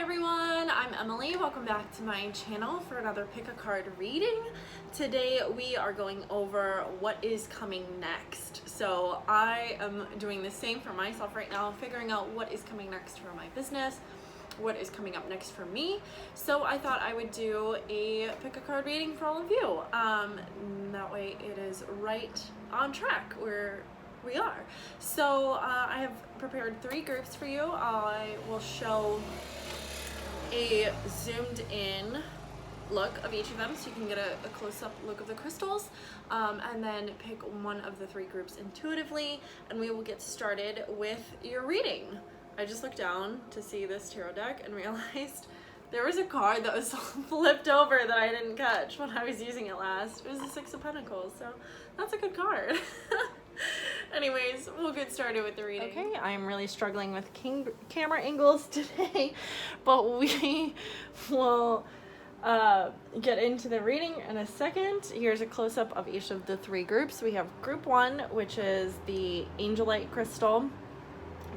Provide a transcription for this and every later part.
everyone, I'm Emily. Welcome back to my channel for another pick a card reading. Today we are going over what is coming next. So I am doing the same for myself right now, figuring out what is coming next for my business, what is coming up next for me. So I thought I would do a pick a card reading for all of you. That way it is right on track where we are. So I have prepared 3 groups for you. I will show a zoomed in look of each of them so you can get a close-up look of the crystals, and then pick one of the 3 groups intuitively, and we will get started with your reading. I just looked down to see this tarot deck and realized there was a card that was flipped over that I didn't catch when I was using it last. It was the 6 of Pentacles, so that's a good card. Anyways, we'll get started with the reading. Okay, I'm really struggling with camera angles today, but we will get into the reading in a second. Here's a close-up of each of the 3 groups. We have group 1, which is the Angelite crystal.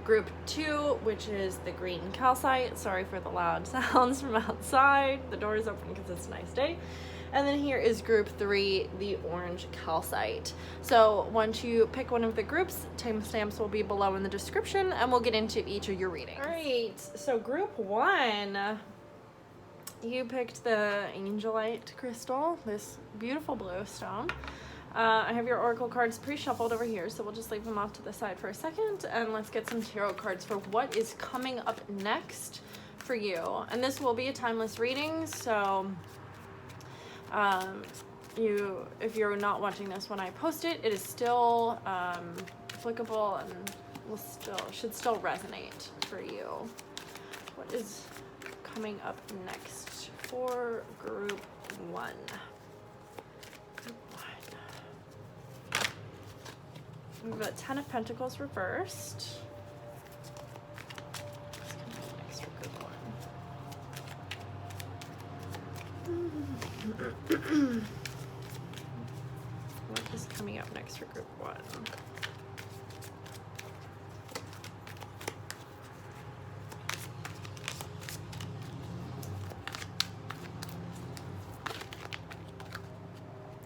Group 2, which is the green calcite. Sorry for the loud sounds from outside. The door is open because it's a nice day. And then here is group 3, the orange calcite. So once you pick one of the groups, timestamps will be below in the description, and we'll get into each of your readings. All right, so group 1, you picked the Angelite crystal, this beautiful blue stone. I have your oracle cards pre-shuffled over here, so we'll just leave them off to the side for a second, and let's get some tarot cards for what is coming up next for you. And this will be a timeless reading, so if you're not watching this when I post it, it is still applicable and should still resonate for you. What is coming up next for group 1? We've got 10 of Pentacles reversed. What's coming up next for group 1? What is coming up next for group 1?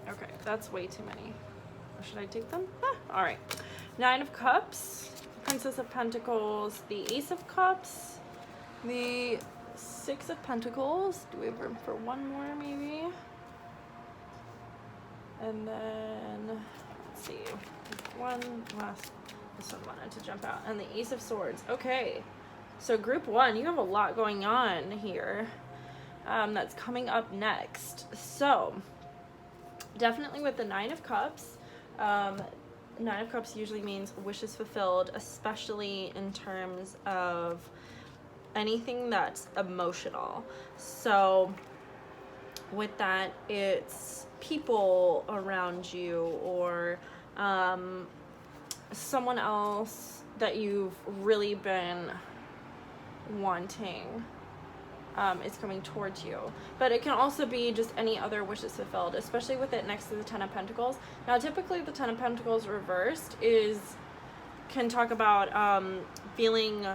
Okay, that's way too many. Should I take them? All right. 9 of Cups, Princess of Pentacles, the Ace of Cups, the 6 of Pentacles. Do we have room for one more maybe? And then, let's see, one last, this one wanted to jump out, and the Ace of Swords. Okay, so group 1, you have a lot going on here that's coming up next. So, definitely with the 9 of Cups, 9 of Cups usually means wishes fulfilled, especially in terms of anything that's emotional. So with that, it's people around you or someone else that you've really been wanting. Is coming towards you, but it can also be just any other wishes fulfilled, especially with it next to the 10 of Pentacles. Now typically the 10 of Pentacles reversed can talk about feeling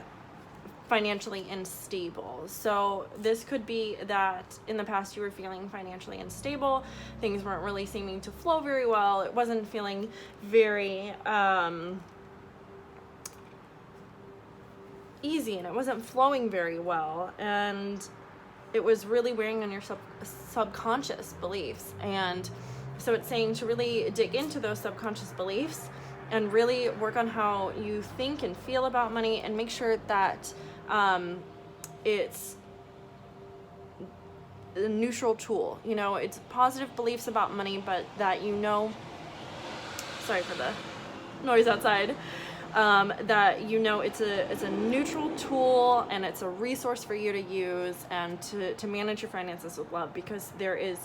financially unstable. So this could be that in the past you were feeling financially unstable, things weren't really seeming to flow very well, it wasn't feeling very easy, and it wasn't flowing very well, and it was really wearing on your subconscious beliefs. And so it's saying to really dig into those subconscious beliefs and really work on how you think and feel about money, and make sure that it's a neutral tool. You know, it's positive beliefs about money, but that, you know, sorry for the noise outside, that you know it's a neutral tool, and it's a resource for you to use and to manage your finances with love, because there is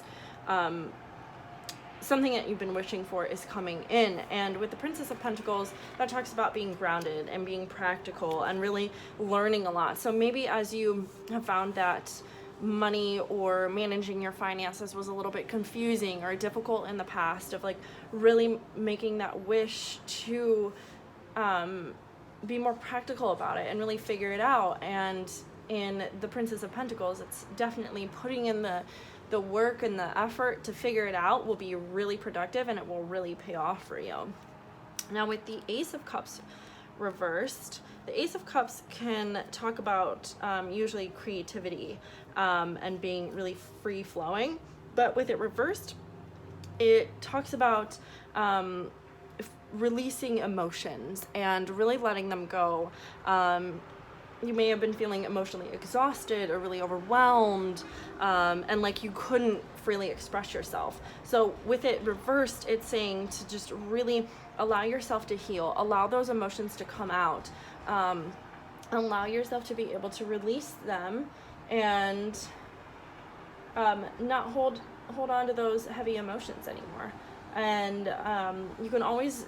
something that you've been wishing for is coming in. And with the Princess of Pentacles, that talks about being grounded and being practical and really learning a lot. So maybe as you have found that money or managing your finances was a little bit confusing or difficult in the past, of like really making that wish to be more practical about it and really figure it out, and in the Princess of Pentacles, it's definitely putting in the work and the effort to figure it out will be really productive, and it will really pay off for you. Now with the Ace of Cups reversed, the Ace of Cups can talk about usually creativity and being really free-flowing, but with it reversed, it talks about releasing emotions and really letting them go. You may have been feeling emotionally exhausted or really overwhelmed, and like you couldn't freely express yourself. So with it reversed, it's saying to just really allow yourself to heal, allow those emotions to come out, allow yourself to be able to release them, and not hold on to those heavy emotions anymore. And you can always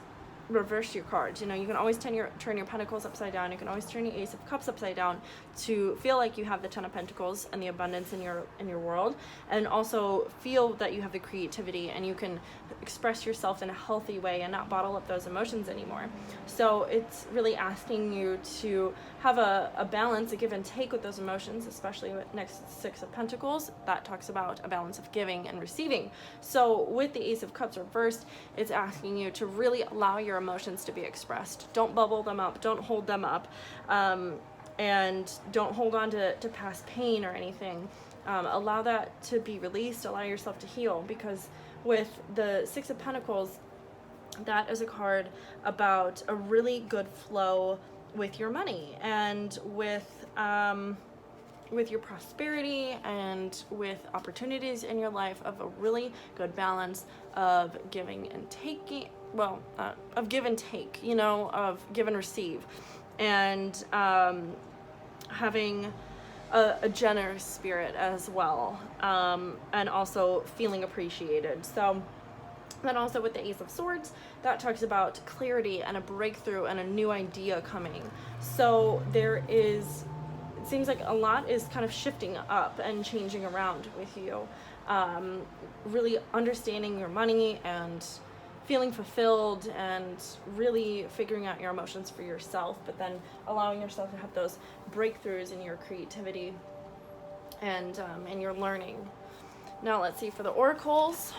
reverse your cards. You can always turn your Pentacles upside down. You can always turn your Ace of Cups upside down to feel like you have the Ten of Pentacles and the abundance in your world, and also feel that you have the creativity and you can express yourself in a healthy way and not bottle up those emotions anymore. So it's really asking you to have a balance, a give and take with those emotions, especially with next Six of Pentacles. That talks about a balance of giving and receiving. So with the Ace of Cups reversed, it's asking you to really allow your emotions to be expressed. Don't bubble them up, don't hold them up, and don't hold on to past pain or anything. Allow that to be released, allow yourself to heal, because with the Six of Pentacles, that is a card about a really good flow with your money and with your prosperity and with opportunities in your life, of a really good balance of giving and taking, of give and take, of give and receive, and having a generous spirit as well, and also feeling appreciated. So then also with the Ace of Swords, that talks about clarity and a breakthrough and a new idea coming. So it seems like a lot is kind of shifting up and changing around with you. Really understanding your money and feeling fulfilled and really figuring out your emotions for yourself, but then allowing yourself to have those breakthroughs in your creativity and in your learning. Now let's see, for the oracles,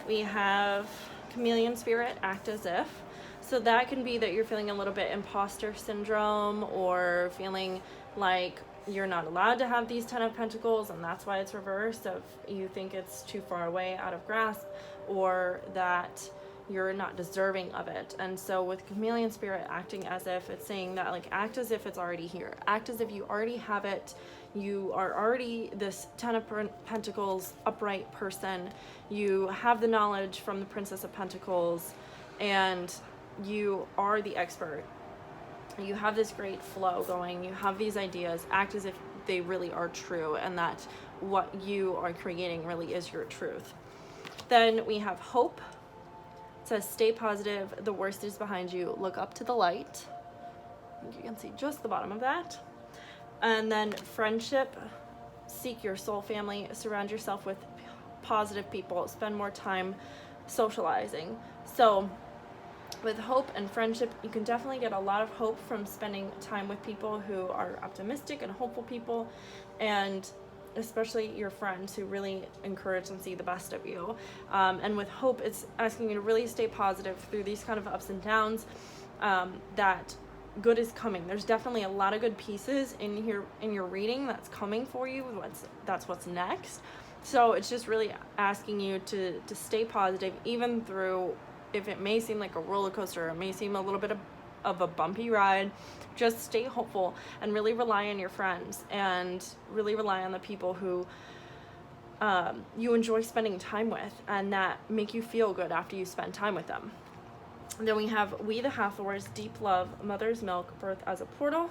we have Chameleon Spirit, act as if. So that can be that you're feeling a little bit imposter syndrome, or feeling like you're not allowed to have these Ten of Pentacles, and that's why it's reversed, if you think it's too far away, out of grasp, or that you're not deserving of it. And so with Chameleon Spirit acting as if, it's saying that, like, act as if it's already here. Act as if you already have it. You are already this Ten of Pentacles upright person. You have the knowledge from the Princess of Pentacles, and you are the expert. You have this great flow going. You have these ideas. Act as if they really are true, and that what you are creating really is your truth. Then we have hope. It says, stay positive. The worst is behind you. Look up to the light. You can see just the bottom of that. And then friendship. Seek your soul family. Surround yourself with positive people. Spend more time socializing. So with hope and friendship, you can definitely get a lot of hope from spending time with people who are optimistic and hopeful people, and especially your friends who really encourage and see the best of you. And with hope, it's asking you to really stay positive through these kind of ups and downs, that good is coming. There's definitely a lot of good pieces in here in your reading that's coming for you. That's what's next. So it's just really asking you to stay positive, even through, if it may seem like a roller coaster, it may seem a little bit of a bumpy ride. Just stay hopeful and really rely on your friends, and really rely on the people who you enjoy spending time with, and that make you feel good after you spend time with them. And then we have We the Hathors, deep love, mother's milk, birth as a portal.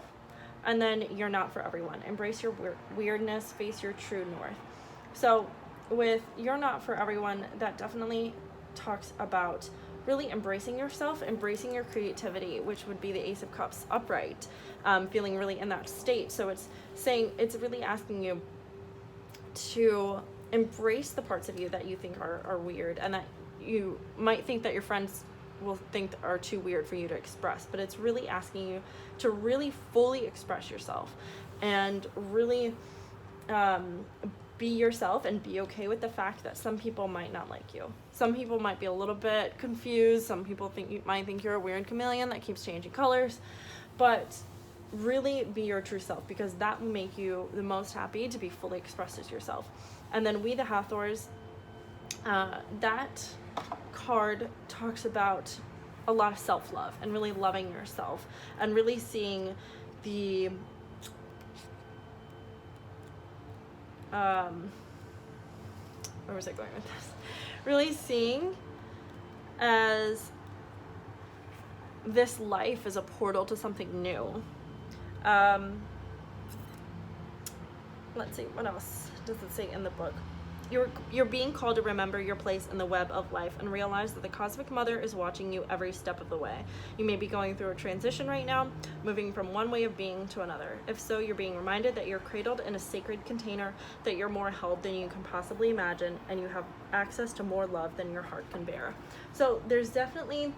And then you're not for everyone. Embrace your weirdness, face your true north. So with you're not for everyone, that definitely talks about really embracing yourself, embracing your creativity, which would be the Ace of Cups upright, feeling really in that state. So it's saying, it's really asking you to embrace the parts of you that you think are weird, and that you might think that your friends will think are too weird for you to express, but it's really asking you to really fully express yourself and really be yourself and be okay with the fact that some people might not like you. Some people might be a little bit confused. Some people might think you're a weird chameleon that keeps changing colors, but really be your true self, because that will make you the most happy to be fully expressed as yourself. And then We the Hathors, that card talks about a lot of self-love and really loving yourself and really seeing the where was I going with this? Really seeing as this life is a portal to something new. Let's see, what else does it say in the book? You're being called to remember your place in the web of life and realize that the Cosmic Mother is watching you every step of the way. You may be going through a transition right now, moving from one way of being to another. If so, you're being reminded that you're cradled in a sacred container, that you're more held than you can possibly imagine, and you have access to more love than your heart can bear. So there's definitely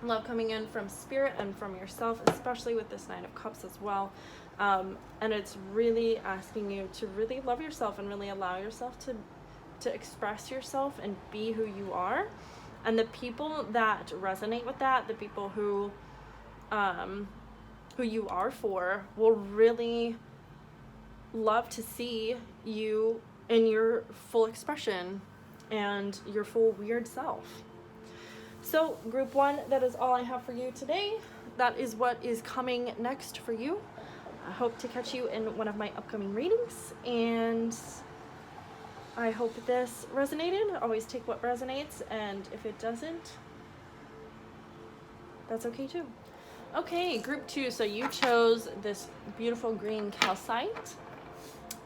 love coming in from spirit and from yourself, especially with this Nine of Cups as well. And it's really asking you to really love yourself and really allow yourself to express yourself and be who you are. And the people that resonate with that, the people who you are for, will really love to see you in your full expression and your full weird self. So group 1, that is all I have for you today. That is what is coming next for you. I hope to catch you in one of my upcoming readings, and I hope this resonated. Always take what resonates, and if it doesn't, that's okay too. Okay, group 2, so you chose this beautiful green calcite.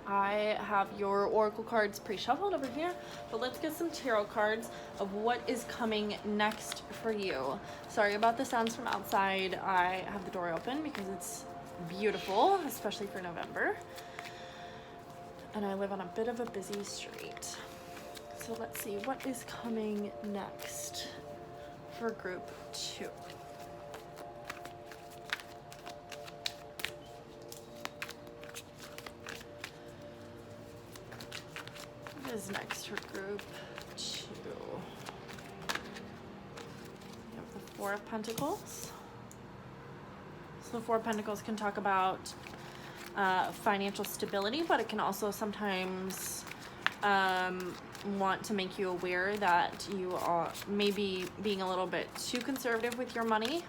I have your oracle cards pre-shuffled over here, but let's get some tarot cards of what is coming next for you. Sorry about the sounds from outside. I have the door open because it's beautiful, especially for November, and I live on a bit of a busy street. So let's see what is coming next for group 2. What is next for group 2? We have the Four of Pentacles. So the Four of Pentacles can talk about financial stability, but it can also sometimes want to make you aware that you are maybe being a little bit too conservative with your money.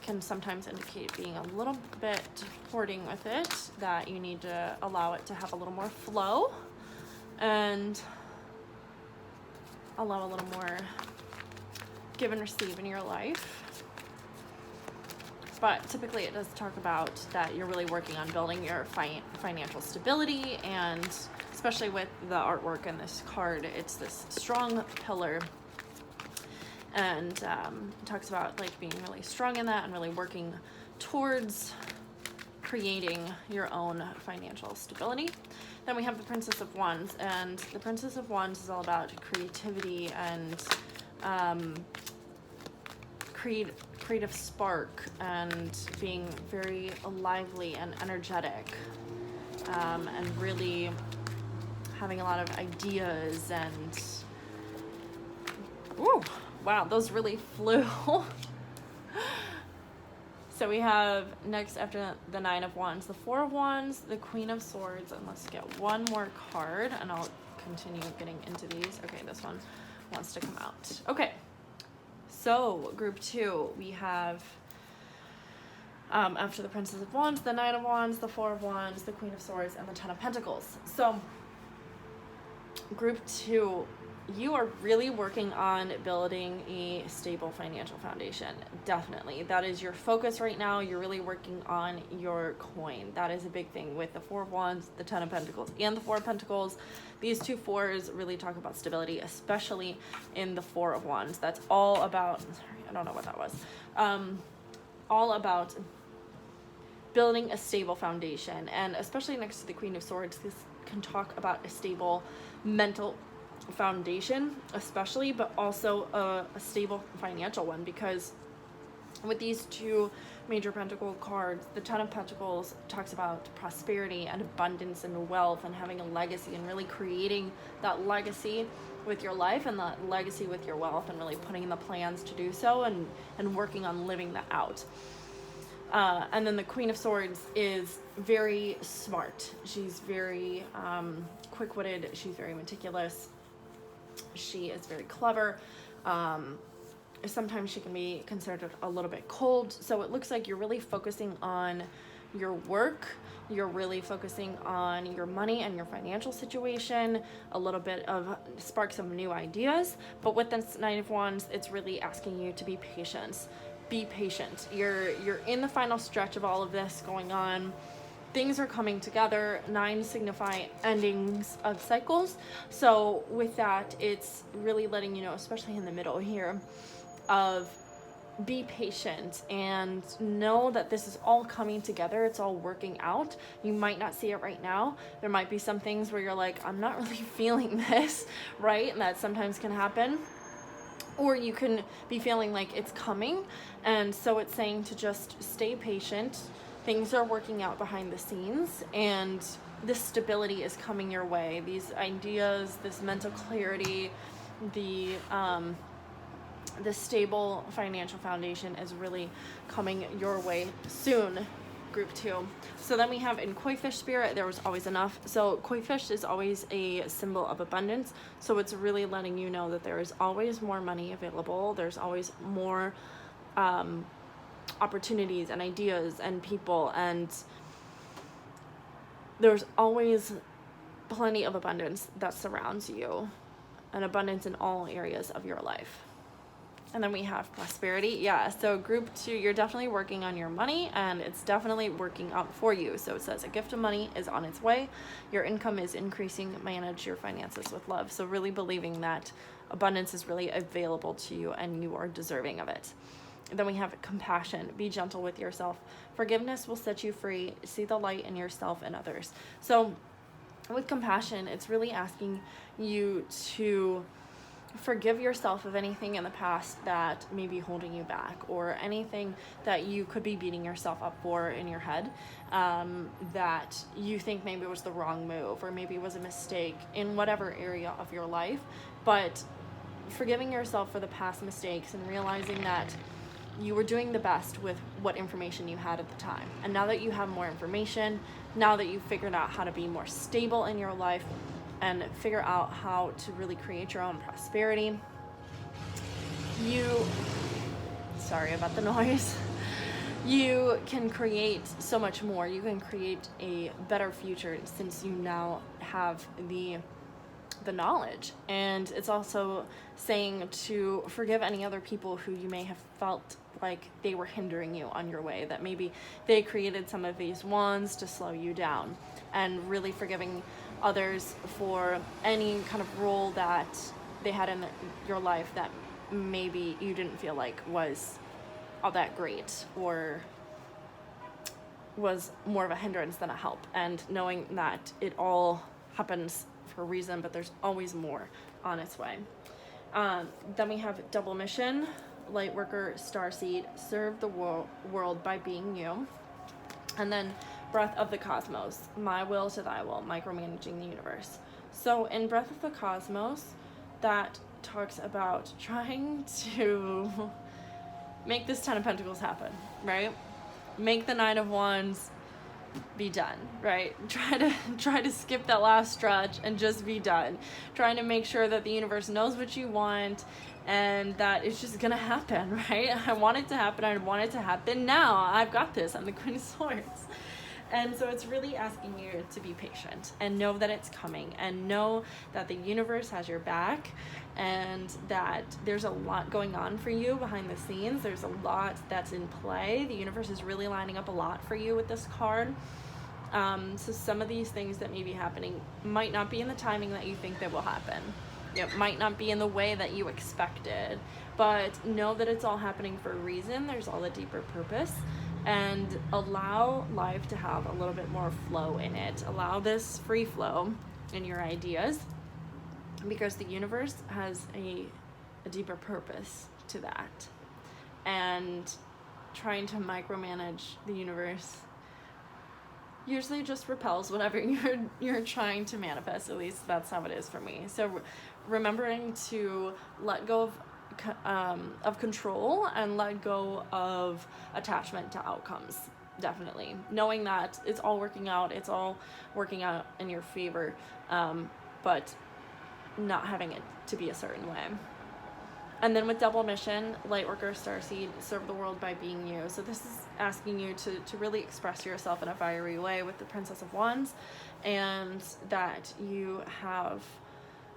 Can sometimes indicate being a little bit hoarding with it, that you need to allow it to have a little more flow and allow a little more give and receive in your life. But typically it does talk about that you're really working on building your financial stability, and especially with the artwork in this card, it's this strong pillar, and it talks about like being really strong in that and really working towards creating your own financial stability. Then we have the Princess of Wands, and the Princess of Wands is all about creativity and creative spark and being very lively and energetic, and really having a lot of ideas and ooh, wow, those really flew. So we have next, after the Nine of Wands, the Four of Wands, the Queen of Swords, and let's get one more card and I'll continue getting into these. Okay, this one wants to come out. Okay, so group 2, we have after the Princess of Wands, the Nine of Wands, the Four of Wands, the Queen of Swords, and the Ten of Pentacles. So group 2, you are really working on building a stable financial foundation. Definitely. That is your focus right now. You're really working on your coin. That is a big thing with the Four of Wands, the Ten of Pentacles, and the Four of Pentacles. These two fours really talk about stability, especially in the Four of Wands. That's all about, sorry, I don't know what that was. All about building a stable foundation, and especially next to the Queen of Swords, this can talk about a stable mental foundation especially, but also a stable financial one, because with these two major pentacle cards, the Ten of Pentacles talks about prosperity and abundance and wealth and having a legacy and really creating that legacy with your life and that legacy with your wealth, and really putting in the plans to do so, and working on living that out. And then the Queen of Swords is very smart. She's very quick-witted. She's very meticulous. She is very clever. Sometimes she can be considered a little bit cold. So it looks like you're really focusing on your work. You're really focusing on your money and your financial situation, a little bit of sparks of new ideas. But with this Knight of Wands, it's really asking you to be patient. Be patient. You're in the final stretch of all of this going on. Things are coming together. 9 signify endings of cycles. So with that, it's really letting you know, especially in the middle here, of be patient and know that this is all coming together. It's all working out. You might not see it right now. There might be some things where you're like, I'm not really feeling this, right? And that sometimes can happen. Or you can be feeling like it's coming. And so it's saying to just stay patient. Things are working out behind the scenes, and this stability is coming your way. These ideas, this mental clarity, the stable financial foundation is really coming your way soon, group 2. So then we have in Koi Fish spirit, there was always enough. So Koi Fish is always a symbol of abundance. So it's really letting you know that there is always more money available. There's always more opportunities and ideas and people, and there's always plenty of abundance that surrounds you, an abundance in all areas of your life. And then we have prosperity. Yeah, so group 2, you're definitely working on your money, and it's definitely working out for you. So it says a gift of money is on its way. Your income is increasing. Manage your finances with love. So really believing that abundance is really available to you and you are deserving of it. Then we have compassion. Be gentle with yourself. Forgiveness will set you free. See the light in yourself and others. So with compassion, it's really asking you to forgive yourself of anything in the past that may be holding you back, or anything that you could be beating yourself up for in your head, that you think maybe was the wrong move, or maybe was a mistake in whatever area of your life. But forgiving yourself for the past mistakes and realizing that you were doing the best with what information you had at the time. And now that you have more information, now that you've figured out how to be more stable in your life and figure out how to really create your own prosperity, sorry about the noise, you can create so much more. You can create a better future since you now have the knowledge. And it's also saying to forgive any other people who you may have felt like they were hindering you on your way, that maybe they created some of these wands to slow you down, and really forgiving others for any kind of role that they had in your life that maybe you didn't feel like was all that great, or was more of a hindrance than a help, and knowing that it all happens for a reason, but there's always more on its way. Then we have double mission, light worker, starseed, serve the world by being you. And then breath of the cosmos, my will to thy will, micromanaging the universe. So in breath of the cosmos, that talks about trying to make this 10 of Pentacles happen, right? Make the 9 of Wands be done, right? Try to skip that last stretch and just be done. Trying to make sure that the universe knows what you want and that it's just gonna happen, right? I want it to happen. I want it to happen now. I've got this. I'm the Queen of Swords. And so it's really asking you to be patient and know that it's coming, and know that the universe has your back, and that there's a lot going on for you behind the scenes. There's a lot that's in play. The universe is really lining up a lot for you with this card. So some of these things that may be happening might not be in the timing that you think they will happen. It might not be in the way that you expected, but know that it's all happening for a reason. There's all a deeper purpose. And allow life to have a little bit more flow in it. Allow this free flow in your ideas, because the universe has a deeper purpose to that. And trying to micromanage the universe usually just repels whatever you're trying to manifest. At least that's how it is for me. So remembering to let go of control and let go of attachment to outcomes. Definitely knowing that it's all working out in your favor, but not having it to be a certain way. And then with double mission, Lightworker Starseed, serve the world by being you. So this is asking you to really express yourself in a fiery way with the Princess of Wands, and that you have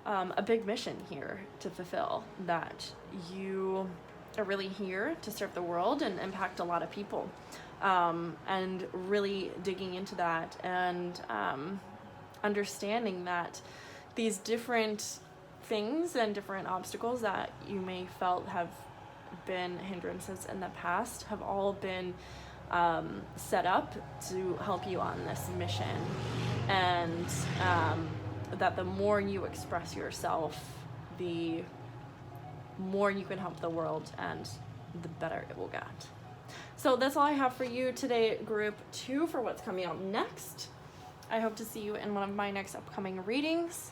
a big mission here to fulfill, that you are really here to serve the world and impact a lot of people, and really digging into that and understanding that these different things and different obstacles that you may felt have been hindrances in the past have all been set up to help you on this mission, and that the more you express yourself, the more you can help the world and the better it will get. So that's all I have for you today, group 2, for what's coming up next. I hope to see you in one of my next upcoming readings,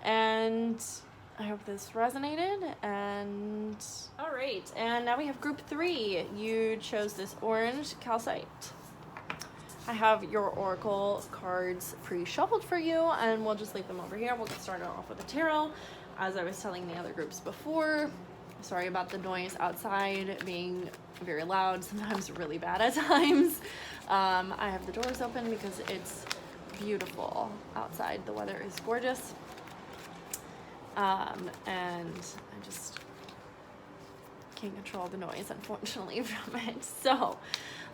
and I hope this resonated. And all right, and now we have group 3. You chose this orange calcite. I have your oracle cards pre-shuffled for you, and we'll just leave them over here. We'll get started off with a tarot, as I was telling the other groups before. Sorry about the noise outside being very loud, sometimes really bad at times. I have the doors open because it's beautiful outside. The weather is gorgeous. And I just can't control the noise, unfortunately, from it. So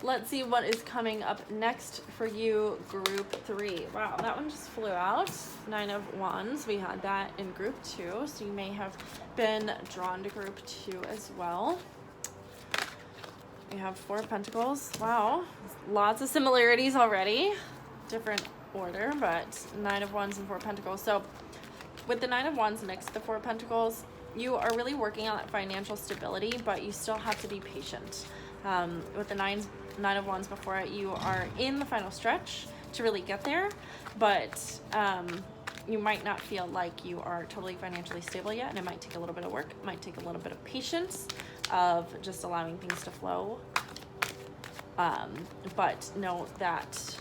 let's see what is coming up next for you, group 3. Wow, that one just flew out. 9 of Wands. We had that in group 2, so you may have been drawn to group 2 as well. We have 4 of Pentacles. Wow, lots of similarities already. Different order, but 9 of Wands and 4 of Pentacles. So with the 9 of Wands next to the 4 of Pentacles, you are really working on that financial stability, but you still have to be patient. With the 9 of Wands before it, you are in the final stretch to really get there, but you might not feel like you are totally financially stable yet, and it might take a little bit of work. It might take a little bit of patience of just allowing things to flow. But know that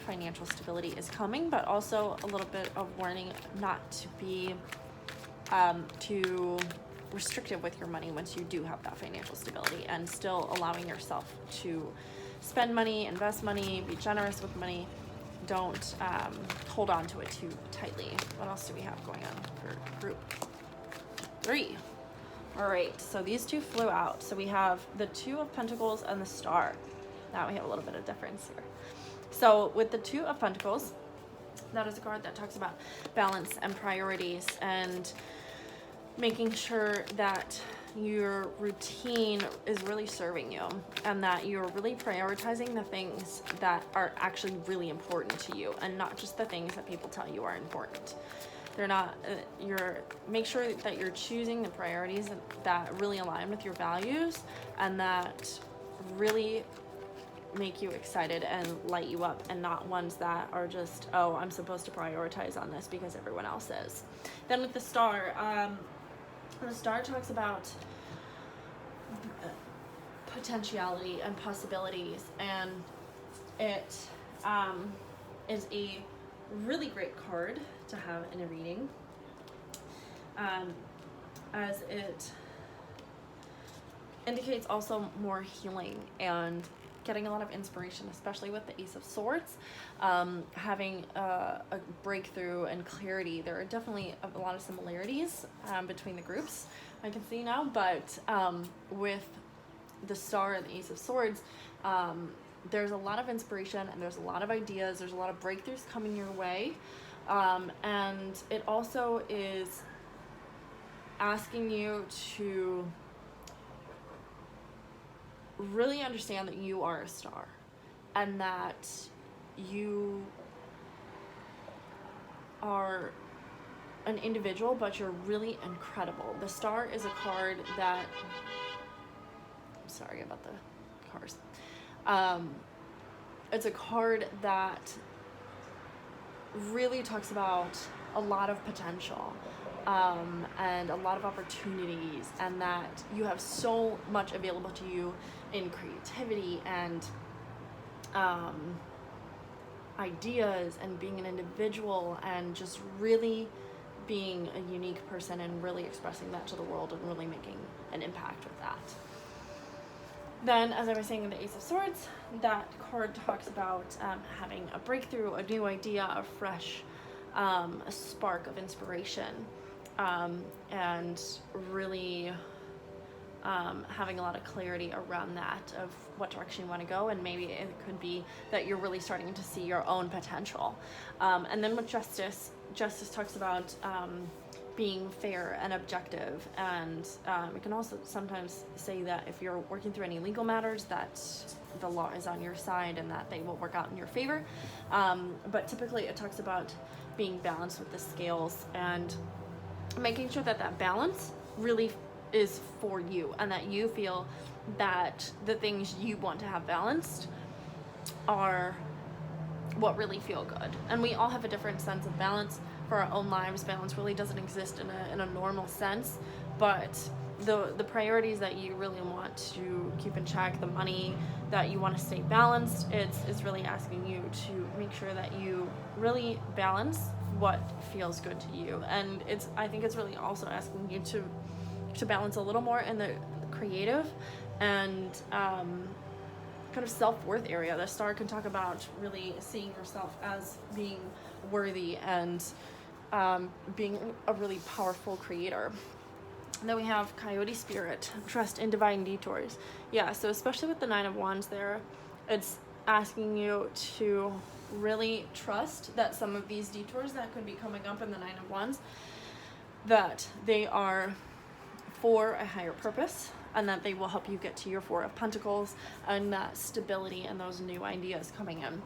financial stability is coming, but also a little bit of warning not to be too restrictive with your money once you do have that financial stability, and still allowing yourself to spend money, invest money, be generous with money. Don't hold on to it too tightly. What else do we have going on for group 3? All right, so these 2 flew out. So we have the 2 of Pentacles and the Star. Now we have a little bit of difference here. So with the 2 of Pentacles, that is a card that talks about balance and priorities, and making sure that your routine is really serving you, and that you're really prioritizing the things that are actually really important to you, and not just the things that people tell you are important. They're not, make sure that you're choosing the priorities that really align with your values, and that really make you excited and light you up, and not ones that are just, oh, I'm supposed to prioritize on this because everyone else is. Then with the Star, the Star talks about potentiality and possibilities, and it is a really great card to have in a reading, as it indicates also more healing and getting a lot of inspiration, especially with the Ace of Swords, having a breakthrough and clarity. There are definitely a lot of similarities between the groups, I can see now, but with the Star and the Ace of Swords, there's a lot of inspiration, and there's a lot of ideas, there's a lot of breakthroughs coming your way, and it also is asking you to really understand that you are a star, and that you are an individual, but you're really incredible. The Star is a card that, I'm sorry about the course. It's a card that really talks about a lot of potential and a lot of opportunities, and that you have so much available to you in creativity and ideas and being an individual and just really being a unique person and really expressing that to the world and really making an impact with that. Then, as I was saying in the Ace of Swords, that card talks about having a breakthrough, a new idea, a fresh a spark of inspiration, and really having a lot of clarity around that of what direction you want to go, and maybe it could be that you're really starting to see your own potential. And then with Justice talks about being fair and objective, and it can also sometimes say that if you're working through any legal matters, that the law is on your side and that they will work out in your favor. But typically it talks about being balanced with the scales and making sure that that balance really is for you, and that you feel that the things you want to have balanced are what really feel good. And we all have a different sense of balance for our own lives. Balance really doesn't exist in a normal sense, but the priorities that you really want to keep in check, the money that you want to stay balanced, it's really asking you to make sure that you really balance what feels good to you. And I think it's really also asking you to balance a little more in the creative and kind of self-worth area. The star can talk about really seeing yourself as being worthy and being a really powerful creator. And then we have Coyote Spirit, trust in divine detours. Yeah, so especially with the Nine of Wands there, it's asking you to really trust that some of these detours that could be coming up in the Nine of Wands, that they are for a higher purpose, and that they will help you get to your Four of Pentacles and that stability and those new ideas coming in.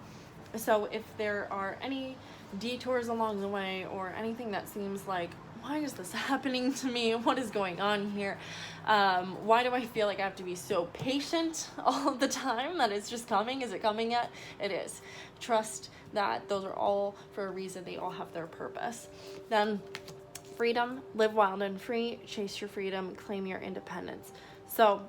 So if there are any detours along the way or anything that seems like, why is this happening to me? What is going on here? Why do I feel like I have to be so patient all the time that it's just coming? Is it coming yet? It is. Trust that those are all for a reason. They all have their purpose. Then freedom, live wild and free, chase your freedom, claim your independence. So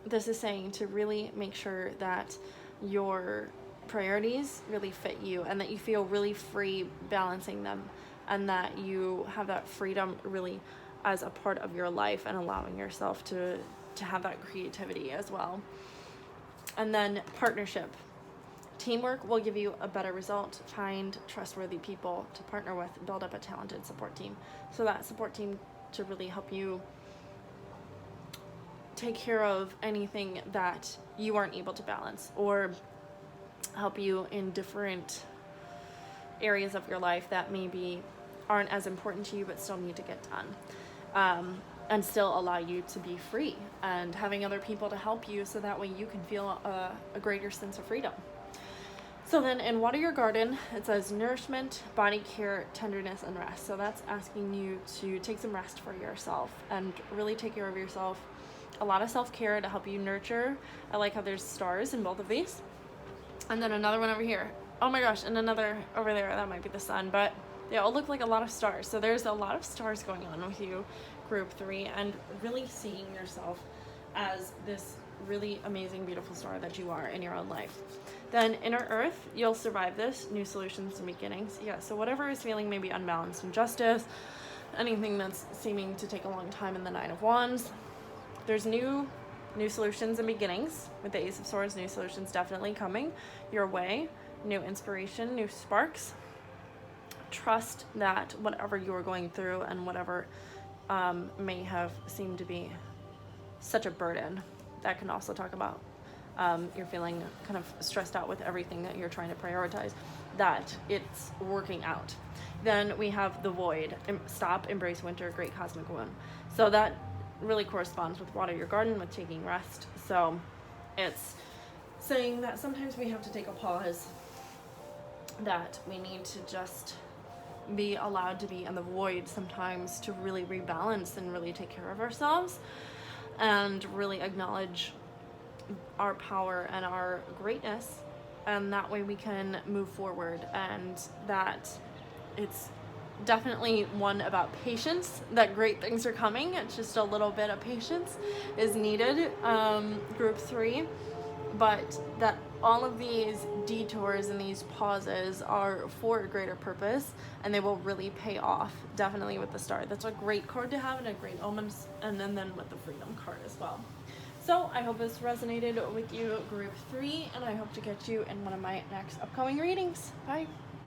this is saying to really make sure that your priorities really fit you and that you feel really free balancing them, and that you have that freedom really as a part of your life and allowing yourself to have that creativity as well. And then partnership. Teamwork will give you a better result. Find trustworthy people to partner with, build up a talented support team. So that support team to really help you take care of anything that you aren't able to balance, or help you in different areas of your life that maybe aren't as important to you but still need to get done, and still allow you to be free, and having other people to help you so that way you can feel a greater sense of freedom. So then in Water Your Garden, it says nourishment, body care, tenderness, and rest. So that's asking you to take some rest for yourself and really take care of yourself. A lot of self-care to help you nurture. I like how there's stars in both of these. And then another one over here. Oh my gosh, and another over there. That might be the sun, but they all look like a lot of stars. So there's a lot of stars going on with you, group 3, and really seeing yourself as this really amazing, beautiful star that you are in your own life. Then Inner Earth, you'll survive this, new solutions and beginnings. Yeah, so whatever is feeling maybe unbalanced injustice, anything that's seeming to take a long time in the Nine of Wands, there's new solutions and beginnings. With the Ace of Swords, new solutions definitely coming your way, new inspiration, new sparks. Trust that whatever you are going through and whatever may have seemed to be such a burden, that can also talk about you're feeling kind of stressed out with everything that you're trying to prioritize, that it's working out. Then we have the Void, stop, embrace winter, great cosmic wound. So that really corresponds with Water Your Garden, with taking rest. So it's saying that sometimes we have to take a pause, that we need to just be allowed to be in the void sometimes to really rebalance and really take care of ourselves and really acknowledge our power and our greatness, and that way we can move forward. And that it's definitely one about patience, that great things are coming. It's just a little bit of patience is needed, group 3, but that all of these detours and these pauses are for a greater purpose, and they will really pay off, definitely with the Star. That's a great card to have and a great omen, and then with the Freedom card as well. So I hope this resonated with you, group 3, and I hope to get you in one of my next upcoming readings. Bye.